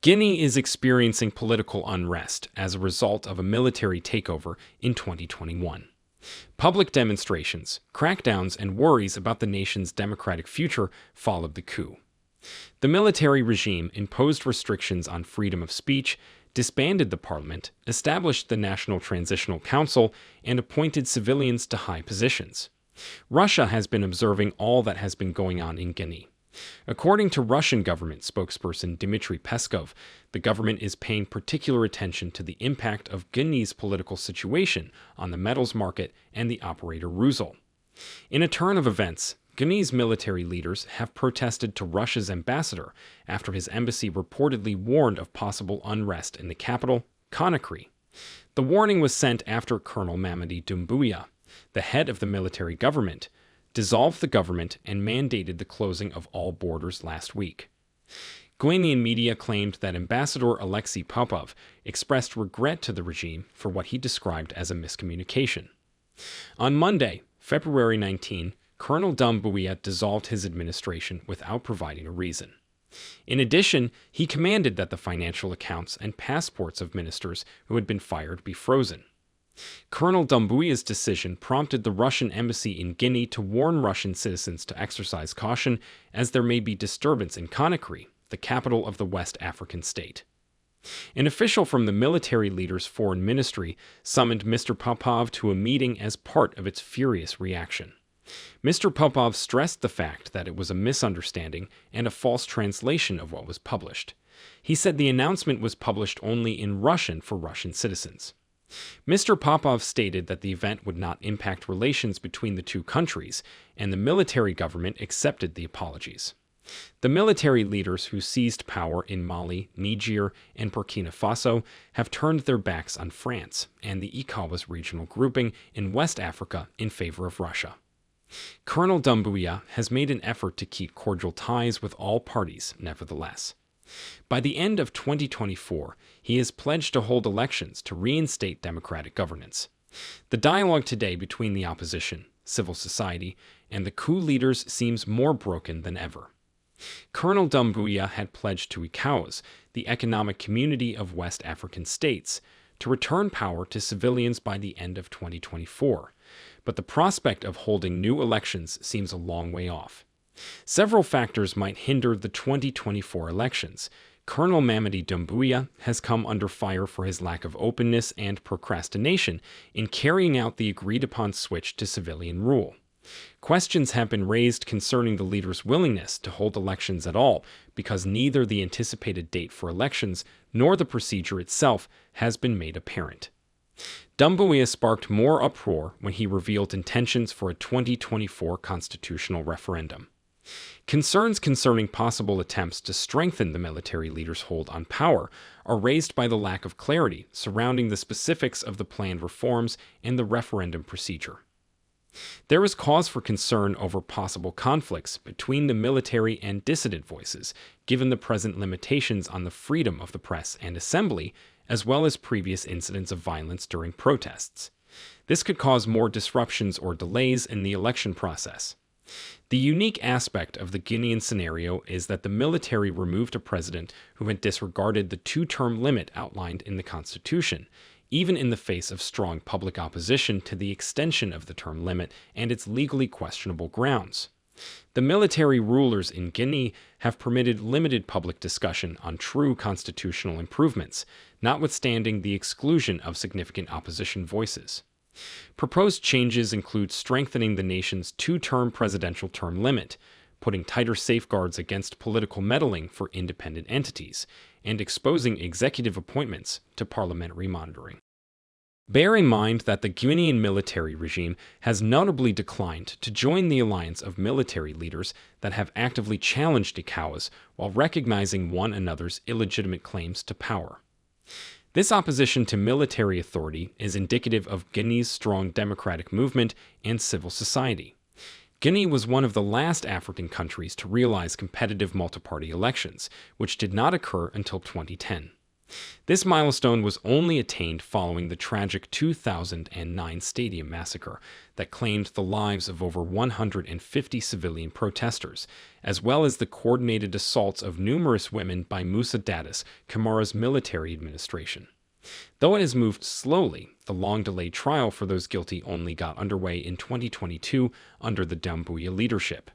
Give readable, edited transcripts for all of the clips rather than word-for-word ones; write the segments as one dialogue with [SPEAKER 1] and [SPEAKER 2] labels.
[SPEAKER 1] Guinea is experiencing political unrest as a result of a military takeover in 2021. Public demonstrations, crackdowns, and worries about the nation's democratic future followed the coup. The military regime imposed restrictions on freedom of speech, disbanded the parliament, established the National Transitional Council, and appointed civilians to high positions. Russia has been observing all that has been going on in Guinea. According to Russian government spokesperson Dmitry Peskov, the government is paying particular attention to the impact of Guinea's political situation on the metals market and the operator Rusal. In a turn of events, Guinea's military leaders have protested to Russia's ambassador after his embassy reportedly warned of possible unrest in the capital, Conakry. The warning was sent after Colonel Mamady Doumbouya, the head of the military government, dissolved the government and mandated the closing of all borders last week. Guinean media claimed that Ambassador Alexey Popov expressed regret to the regime for what he described as a miscommunication. On Monday, February 19, Colonel Doumbouya dissolved his administration without providing a reason. In addition, he commanded that the financial accounts and passports of ministers who had been fired be frozen. Colonel Doumbouya's decision prompted the Russian embassy in Guinea to warn Russian citizens to exercise caution as there may be disturbance in Conakry, the capital of the West African state. An official from the military leader's foreign ministry summoned Mr. Popov to a meeting as part of its furious reaction. Mr. Popov stressed the fact that it was a misunderstanding and a false translation of what was published. He said the announcement was published only in Russian for Russian citizens. Mr. Popov stated that the event would not impact relations between the two countries, and the military government accepted the apologies. The military leaders who seized power in Mali, Niger, and Burkina Faso have turned their backs on France and the ECOWAS regional grouping in West Africa in favor of Russia. Colonel Doumbouya has made an effort to keep cordial ties with all parties, nevertheless. By the end of 2024, he has pledged to hold elections to reinstate democratic governance. The dialogue today between the opposition, civil society, and the coup leaders seems more broken than ever. Colonel Doumbouya had pledged to ECOWAS, the Economic Community of West African States, to return power to civilians by the end of 2024, but the prospect of holding new elections seems a long way off. Several factors might hinder the 2024 elections. Colonel Mamady Doumbouya has come under fire for his lack of openness and procrastination in carrying out the agreed-upon switch to civilian rule. Questions have been raised concerning the leader's willingness to hold elections at all because neither the anticipated date for elections nor the procedure itself has been made apparent. Doumbouya sparked more uproar when he revealed intentions for a 2024 constitutional referendum. Concerns concerning possible attempts to strengthen the military leader's hold on power are raised by the lack of clarity surrounding the specifics of the planned reforms and the referendum procedure. There is cause for concern over possible conflicts between the military and dissident voices, given the present limitations on the freedom of the press and assembly, as well as previous incidents of violence during protests. This could cause more disruptions or delays in the election process. The unique aspect of the Guinean scenario is that the military removed a president who had disregarded the two-term limit outlined in the Constitution, even in the face of strong public opposition to the extension of the term limit and its legally questionable grounds. The military rulers in Guinea have permitted limited public discussion on true constitutional improvements, notwithstanding the exclusion of significant opposition voices. Proposed changes include strengthening the nation's two-term presidential term limit, putting tighter safeguards against political meddling for independent entities, and exposing executive appointments to parliamentary monitoring. Bear in mind that the Guinean military regime has notably declined to join the alliance of military leaders that have actively challenged ECOWAS while recognizing one another's illegitimate claims to power. This opposition to military authority is indicative of Guinea's strong democratic movement and civil society. Guinea was one of the last African countries to realize competitive multi-party elections, which did not occur until 2010. This milestone was only attained following the tragic 2009 stadium massacre that claimed the lives of over 150 civilian protesters, as well as the coordinated assaults of numerous women by Moussa Dadis Camara's military administration. Though it has moved slowly, the long-delayed trial for those guilty only got underway in 2022 under the Doumbouya leadership.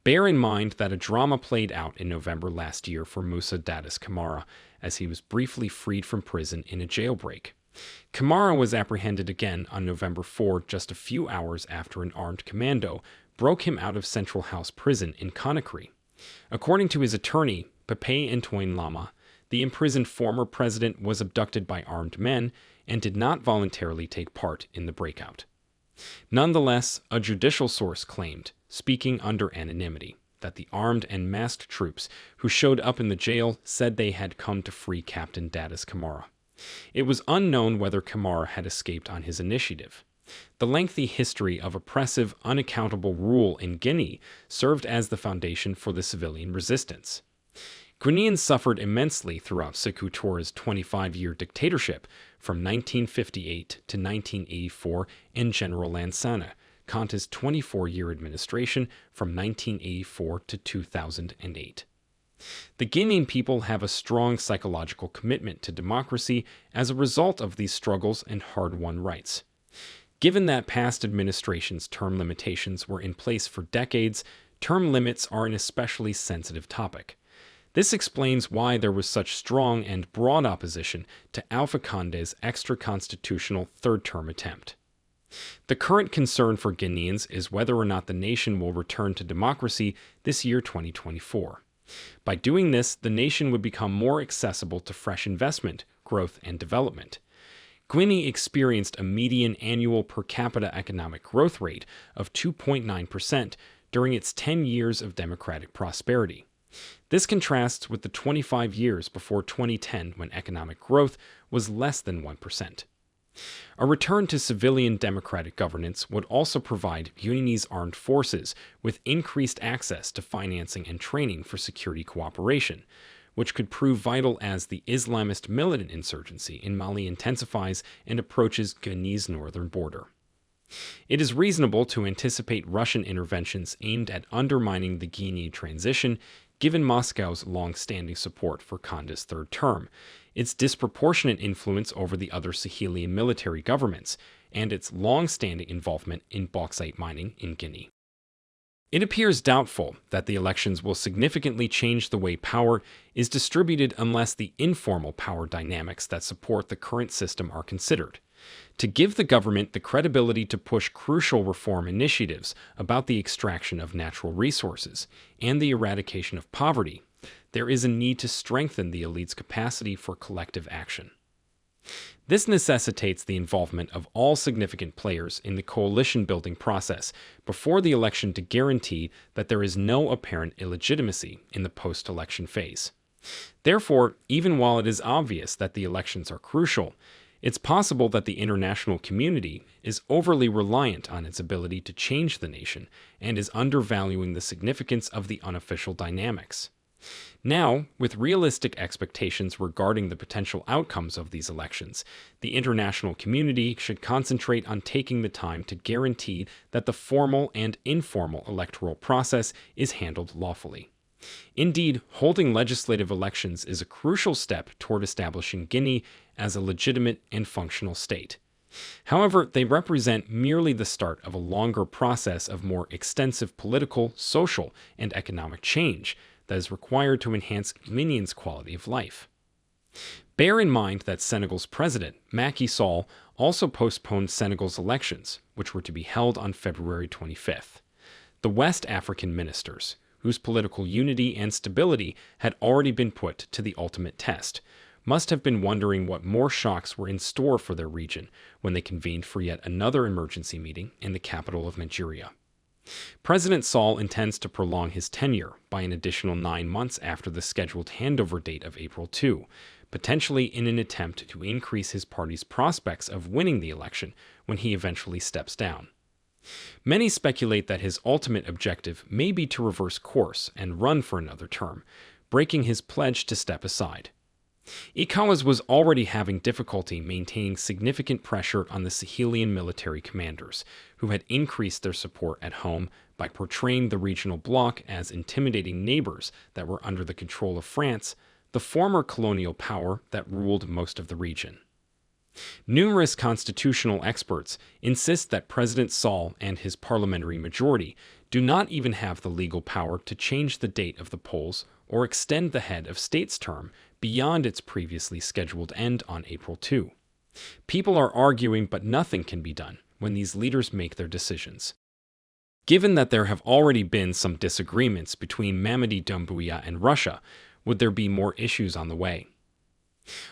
[SPEAKER 1] Bear in mind that a drama played out in November last year for Moussa Dadis Camara, as he was briefly freed from prison in a jailbreak. Camara was apprehended again on November 4, just a few hours after an armed commando broke him out of Central House Prison in Conakry. According to his attorney, Pepe Antoine Lama, the imprisoned former president was abducted by armed men and did not voluntarily take part in the breakout. Nonetheless, a judicial source claimed, speaking under anonymity, that the armed and masked troops who showed up in the jail said they had come to free Captain Dadis Camara. It was unknown whether Camara had escaped on his initiative. The lengthy history of oppressive, unaccountable rule in Guinea served as the foundation for the civilian resistance. Guineans suffered immensely throughout Sékou Touré's 25-year dictatorship from 1958 to 1984 and General Lansana, Kanta's 24-year administration from 1984 to 2008. The Guinean people have a strong psychological commitment to democracy as a result of these struggles and hard-won rights. Given that past administrations' term limitations were in place for decades, term limits are an especially sensitive topic. This explains why there was such strong and broad opposition to Alpha Condé's extra-constitutional third-term attempt. The current concern for Guineans is whether or not the nation will return to democracy this year 2024. By doing this, the nation would become more accessible to fresh investment, growth, and development. Guinea experienced a median annual per capita economic growth rate of 2.9% during its 10 years of democratic prosperity. This contrasts with the 25 years before 2010 when economic growth was less than 1%. A return to civilian democratic governance would also provide Guinea's armed forces with increased access to financing and training for security cooperation, which could prove vital as the Islamist militant insurgency in Mali intensifies and approaches Guinea's northern border. It is reasonable to anticipate Russian interventions aimed at undermining the Guinean transition, given Moscow's long-standing support for Condé's third term, its disproportionate influence over the other Sahelian military governments, and its long-standing involvement in bauxite mining in Guinea. It appears doubtful that the elections will significantly change the way power is distributed unless the informal power dynamics that support the current system are considered. To give the government the credibility to push crucial reform initiatives about the extraction of natural resources and the eradication of poverty, there is a need to strengthen the elite's capacity for collective action. This necessitates the involvement of all significant players in the coalition-building process before the election to guarantee that there is no apparent illegitimacy in the post-election phase. Therefore, even while it is obvious that the elections are crucial, it's possible that the international community is overly reliant on its ability to change the nation and is undervaluing the significance of the unofficial dynamics. Now, with realistic expectations regarding the potential outcomes of these elections, the international community should concentrate on taking the time to guarantee that the formal and informal electoral process is handled lawfully. Indeed, holding legislative elections is a crucial step toward establishing Guinea as a legitimate and functional state. However, they represent merely the start of a longer process of more extensive political, social, and economic change that is required to enhance Guineans' quality of life. Bear in mind that Senegal's president, Macky Sall, also postponed Senegal's elections, which were to be held on February 25th. The West African ministers, whose political unity and stability had already been put to the ultimate test, must have been wondering what more shocks were in store for their region when they convened for yet another emergency meeting in the capital of Nigeria. President Sall intends to prolong his tenure by an additional 9 months after the scheduled handover date of April 2, potentially in an attempt to increase his party's prospects of winning the election when he eventually steps down. Many speculate that his ultimate objective may be to reverse course and run for another term, breaking his pledge to step aside. ECOWAS was already having difficulty maintaining significant pressure on the Sahelian military commanders, who had increased their support at home by portraying the regional bloc as intimidating neighbors that were under the control of France, the former colonial power that ruled most of the region. Numerous constitutional experts insist that President Sall and his parliamentary majority do not even have the legal power to change the date of the polls or extend the head of state's term beyond its previously scheduled end on April 2. People are arguing, but nothing can be done when these leaders make their decisions. Given that there have already been some disagreements between Mamady Doumbouya and Russia, would there be more issues on the way?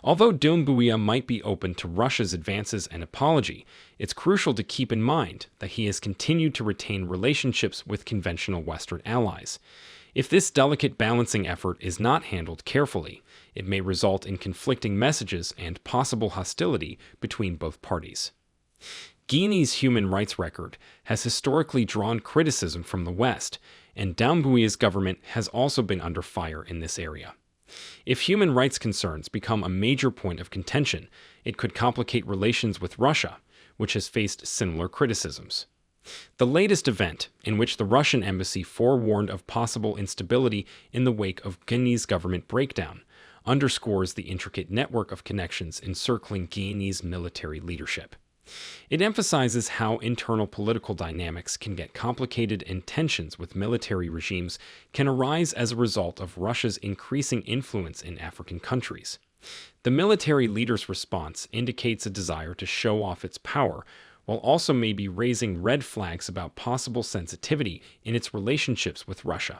[SPEAKER 1] Although Doumbouya might be open to Russia's advances and apology, it's crucial to keep in mind that he has continued to retain relationships with conventional Western allies. If this delicate balancing effort is not handled carefully, it may result in conflicting messages and possible hostility between both parties. Guinea's human rights record has historically drawn criticism from the West, and Doumbouya's government has also been under fire in this area. If human rights concerns become a major point of contention, it could complicate relations with Russia, which has faced similar criticisms. The latest event, in which the Russian embassy forewarned of possible instability in the wake of Guinea's government breakdown, underscores the intricate network of connections encircling Guinea's military leadership. It emphasizes how internal political dynamics can get complicated and tensions with military regimes can arise as a result of Russia's increasing influence in African countries. The military leader's response indicates a desire to show off its power, while also maybe raising red flags about possible sensitivity in its relationships with Russia.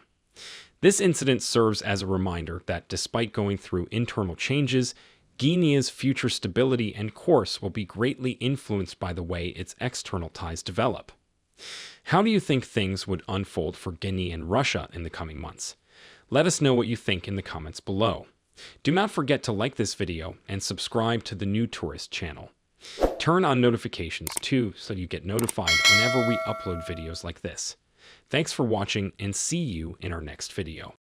[SPEAKER 1] This incident serves as a reminder that despite going through internal changes, Guinea's future stability and course will be greatly influenced by the way its external ties develop. How do you think things would unfold for Guinea and Russia in the coming months? Let us know what you think in the comments below. Do not forget to like this video and subscribe to the New Tourist channel. Turn on notifications too so you get notified whenever we upload videos like this. Thanks for watching and see you in our next video.